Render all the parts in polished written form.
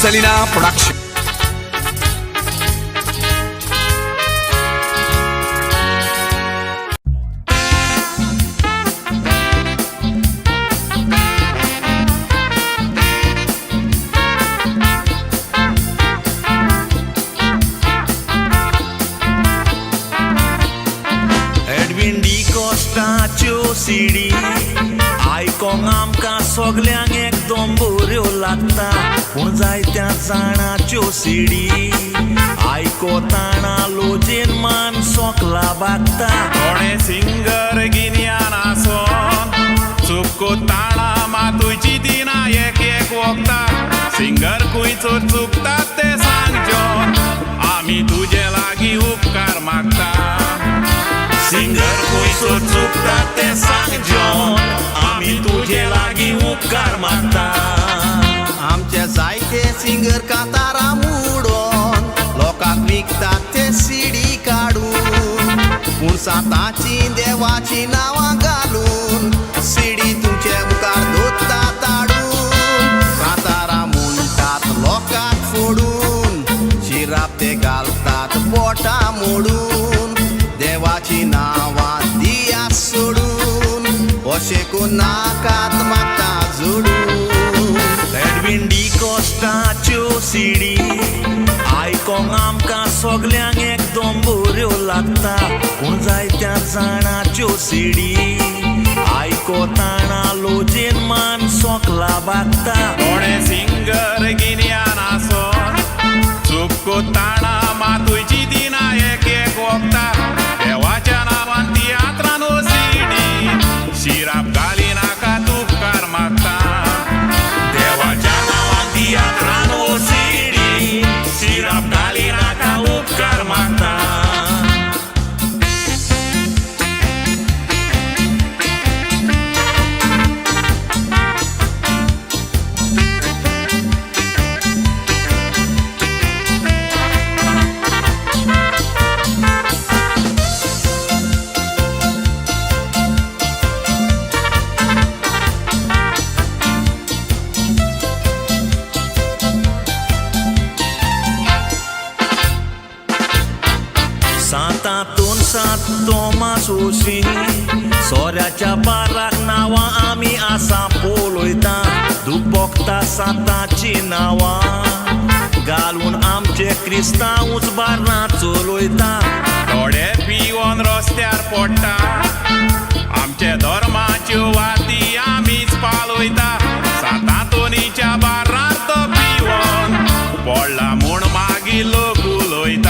Selina Production. Edwin Di Costaच्यो CD आयकोंक आमकां सगल्यांक एकदम बऱ्यो लागता पूण जायत्या जाणांच्यो सीडी आयकोताना लोजेन मान सोकला बागता थोडे सिंगर गिन्यान आसोन चुकताना मातूची दिना एक एक वखदां सिंगर खंयचो चुकतात ते सांगचोन आमी तुजे लागीं उपकार मागता सिंगर खंयचो चुकतात ते सांगचोन आमी तुजे लागीं उपकार मागता आमचे जायते सिंगर कांतारां मोडोन लोकांक विकतात ते सीडी काडून पूण साताची देवाची नांवां घालून सीडी तुमचे मुखार दोत्ता ताडून कांतारां म्हणटात लोकांक फोडून शिराप ते घालतात पोटां मोडून देवाची नांवां दिया सोडून अशें करून नाकात मागता जोडून एडविन डी कॉस्टाच्यो सीडी आयकोंक आमकां सगल्यांक एकदम बऱ्यो लागता पूण जायत्या जाणांच्यो सीडी आयकोताना लोजेन मान सोकला बागता थोडे सिंगर गिन्यान आसोन चुकताना मातूची दिना एक एक वखदां देवाच्या नांवान तियात्रान सीडी शिराप घाली नाका उपकार मागता देवाच्या नांवान तियात्रान सीडी शिराप घाली नाका उपकार मागता सातातून सात तोमास ओशी सोऱ्याच्या बाराक नांवां आमी आसा पळयता दुबोगता साताची नांवां घालून आमचे क्रिस्तांवूच बार्रां चलयता थोडे पिवोन रस्त्यार पडटा आमचे धर्माच्यो वाती आमीच पालयता सातातोनीच्या बारार तो पिवोन पडला म्हूण मागीर लोक उलयता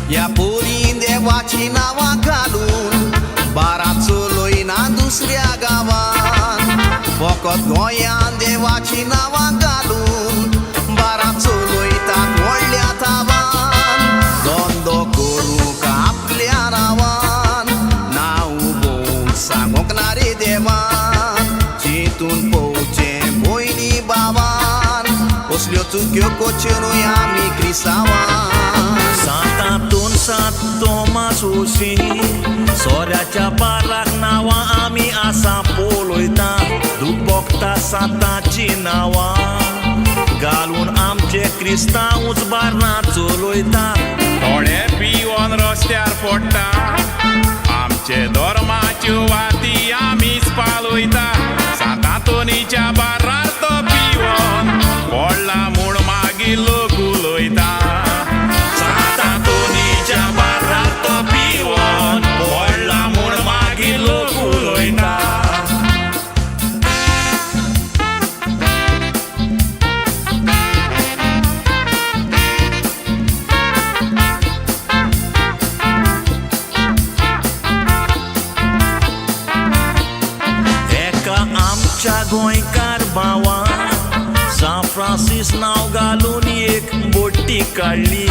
ह्या पोरीन देवाची नांवां घालून बारा चलयना दुसऱ्या गांवान फकत गोंयान देवाची नांवां घालून बारा चलयतात व्हडल्या तावान धंदो करूंक आपल्या नांवान नांव भोंवक सांगूंक ना रे देवान चिंतून पळोवचें भयणी भावान असल्यो चुक्यो कोच्योनूय आमी क्रिस्तांवां सातातून सात तोमास ओशी सोऱ्याच्या बाराक नांवां आमी आसा पळयता दुबोगता साताची नांवां घालून आमचे क्रिस्तांवूच बार्रां चलयता थोडे पिवोन रस्त्यार पडटा आमचे धर्माच्यो वाती आमीच पालयता सातातोनीच्या बारार तो पिवोन पडला म्हूण मागीर लोक उलयता सातातोनीच्या बारार तो पिवोन पडला म्हूण मागीर लोक उलयता आमच्या गोंयकार भावान सान फ्रांसीस नांव घालून एक बोटी काडली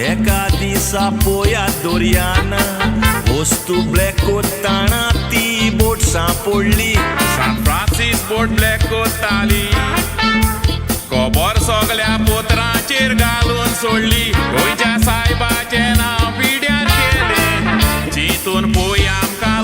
एका दिसा पोयात दर्यान वस्तू ब्लॅक कोत्ताना ती बोट सांपडली सान फ्रांसीस बोट ब्लॅक कोत्ताली खबर सगल्या पोतरांचेर घालून सोडली गोंयच्या सायबाचें नांव पिड्यार केलें चिंतून पळय आमकां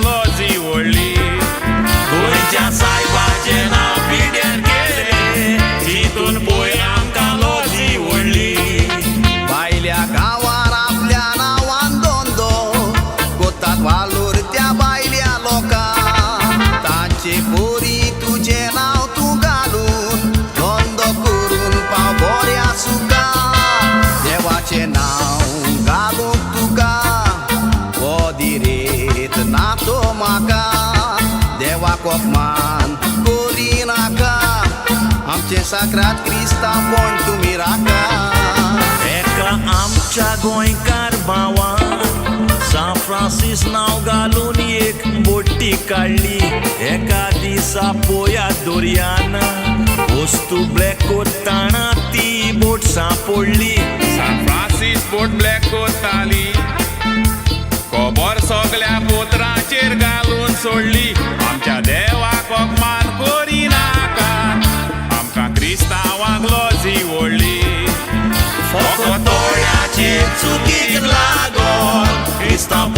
ना तो म्हाका देवाक अपमान कोरी नाका आमचे साकरात क्रिस्तांवपण तुमी राखा एका आमच्या गोंयकार भावान सान फ्रांसीस नांव घालून एक बोटी काडली एका दिसा पोया दर्यान वस्तू ब्लॅक कोत्ताना ती बोट सांपडली सान फ्रांसीस बोट ब्लॅक कोत्ताली खबर सगल्या पोतरांचेर घालून सोडली आमच्या देवाक अपमान करी नाका आमकां क्रिस्तांवांक लॉजी व्हडली फकत दोळ्याचे चुकीक लागोन क्रिस्तांव